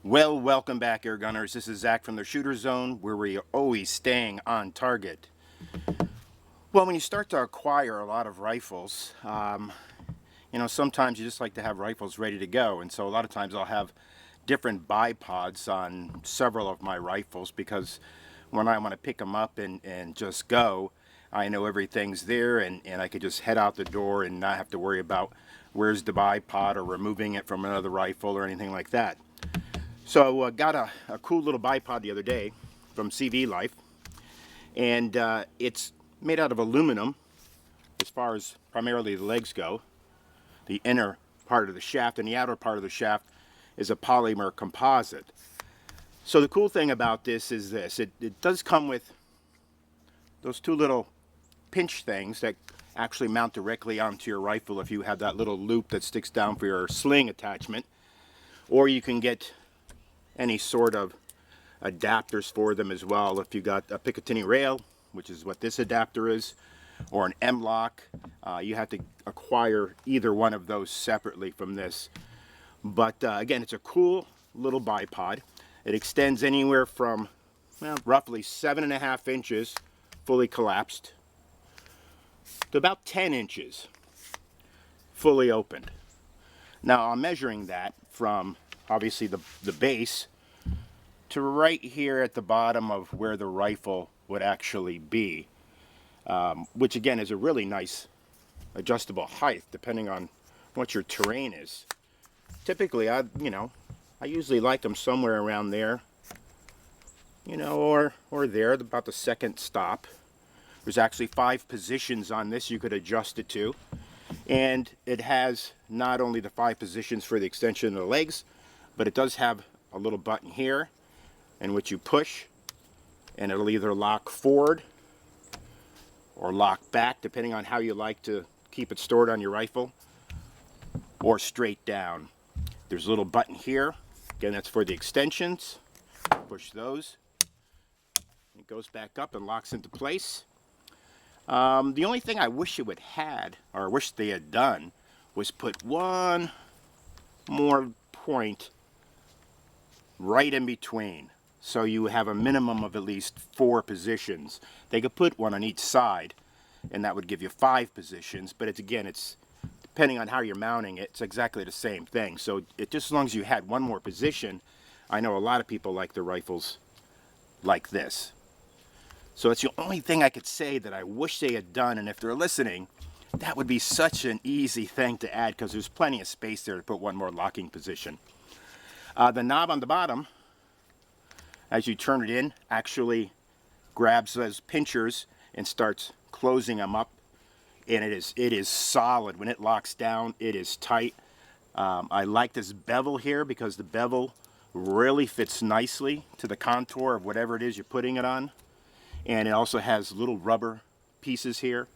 Well, welcome back, Air Gunners. This is Zach from the Shooter Zone, where we are always staying on target. Well, when you start to acquire a lot of rifles, sometimes you just like to have rifles ready to go. And so a lot of times I'll have different bipods on several of my rifles because when I want to pick them up and just go, I know everything's there and I could just head out the door and not have to worry about where's the bipod or removing it from another rifle or anything like that. So I got a cool little bipod the other day from CV Life, and it's made out of aluminum as far as primarily the legs go. The inner part of the shaft and the outer part of the shaft is a polymer composite. So the cool thing about this is this. It does come with those two little pinch things that actually mount directly onto your rifle if you have that little loop that sticks down for your sling attachment. Or you can get any sort of adapters for them as well. If you got a Picatinny rail, which is what this adapter is, or an M-lock, you have to acquire either one of those separately from this. But again, it's a cool little bipod. It extends anywhere from, well, roughly 7.5 inches fully collapsed to about 10 inches fully opened. Now I'm measuring that from obviously the base to right here at the bottom of where the rifle would actually be, which again is a really nice adjustable height depending on what your terrain is. Typically I usually like them somewhere around there, or there, about the second stop. There's actually 5 positions on this you could adjust it to, and it has not only the 5 positions for the extension of the legs, but it does have a little button here in which you push and it'll either lock forward or lock back depending on how you like to keep it stored on your rifle, or straight down. There's a little button here, again that's for the extensions. Push those, it goes back up and locks into place. The only thing I wish it would had, or wish they had done, was put one more point right in between, so you have a minimum of at least 4 positions. They could put one on each side and that would give you 5 positions, but it's depending on how you're mounting it, it's exactly the same thing. So just as long as you had one more position, I know a lot of people like their rifles like this. So it's the only thing I could say that I wish they had done, and if they're listening, that would be such an easy thing to add because there's plenty of space there to put one more locking position. The knob on the bottom, as you turn it in, actually grabs those pinchers and starts closing them up, and it is solid. When it locks down, it is tight. I like this bevel here because the bevel really fits nicely to the contour of whatever it is you're putting it on, and it also has little rubber pieces here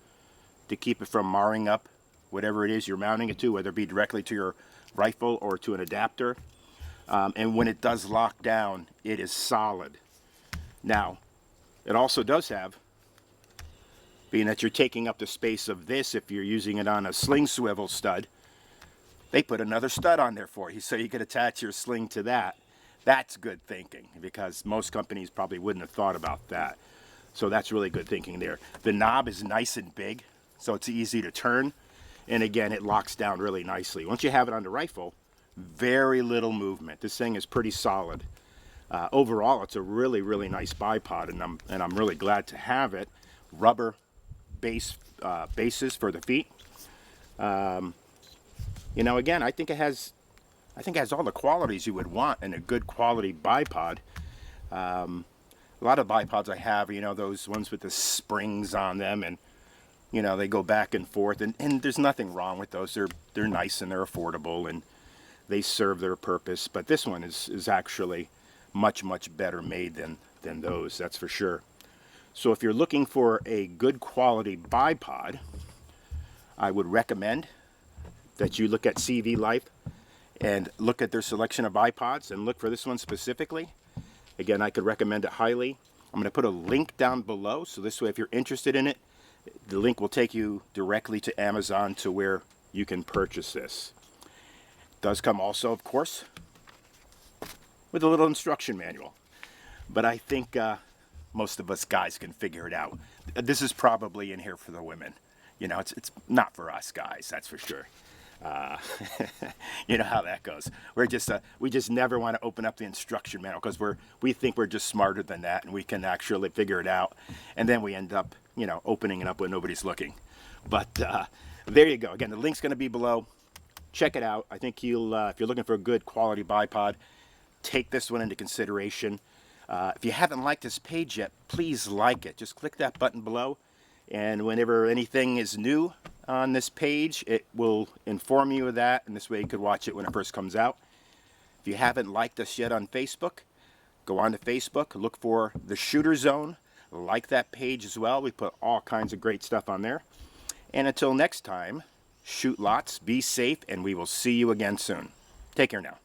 to keep it from marring up whatever it is you're mounting it to, whether it be directly to your rifle or to an adapter. And when it does lock down, it is solid. Now, it also does have, being that you're taking up the space of this, if you're using it on a sling swivel stud, they put another stud on there for you so you could attach your sling to that. That's good thinking because most companies probably wouldn't have thought about that. So that's really good thinking there. The knob is nice and big, so it's easy to turn. And again, it locks down really nicely. Once you have it on the rifle, very little movement. This thing is pretty solid. Overall, it's a really, really nice bipod, and I'm really glad to have it. Rubber bases for the feet. Again, I think it has all the qualities you would want in a good quality bipod. A lot of bipods I have, those ones with the springs on them, and they go back and forth, and there's nothing wrong with those. They're nice and they're affordable and they serve their purpose. But this one is actually much, much better made than those, that's for sure. So if you're looking for a good quality bipod, I would recommend that you look at CV Life and look at their selection of bipods and look for this one specifically. Again, I could recommend it highly. I'm going to put a link down below, so this way if you're interested in it, the link will take you directly to Amazon to where you can purchase this. It does come also, of course, with a little instruction manual. But I think most of us guys can figure it out. This is probably in here for the women. You know, it's not for us guys, that's for sure. You know how that goes. We just never want to open up the instruction manual because we think we're just smarter than that and we can actually figure it out, and then we end up, you know, opening it up when nobody's looking. But there you go. Again, the link's going to be below. Check it out. I think you'll if you're looking for a good quality bipod, take this one into consideration. If you haven't liked this page yet, please like it. Just click that button below, and whenever anything is new on this page, it will inform you of that, and this way you could watch it when it first comes out. If you haven't liked us yet on Facebook, go on to Facebook, look for The Shooter Zone, like that page as well. We put all kinds of great stuff on there. And until next time, shoot lots, be safe, and we will see you again soon. Take care now.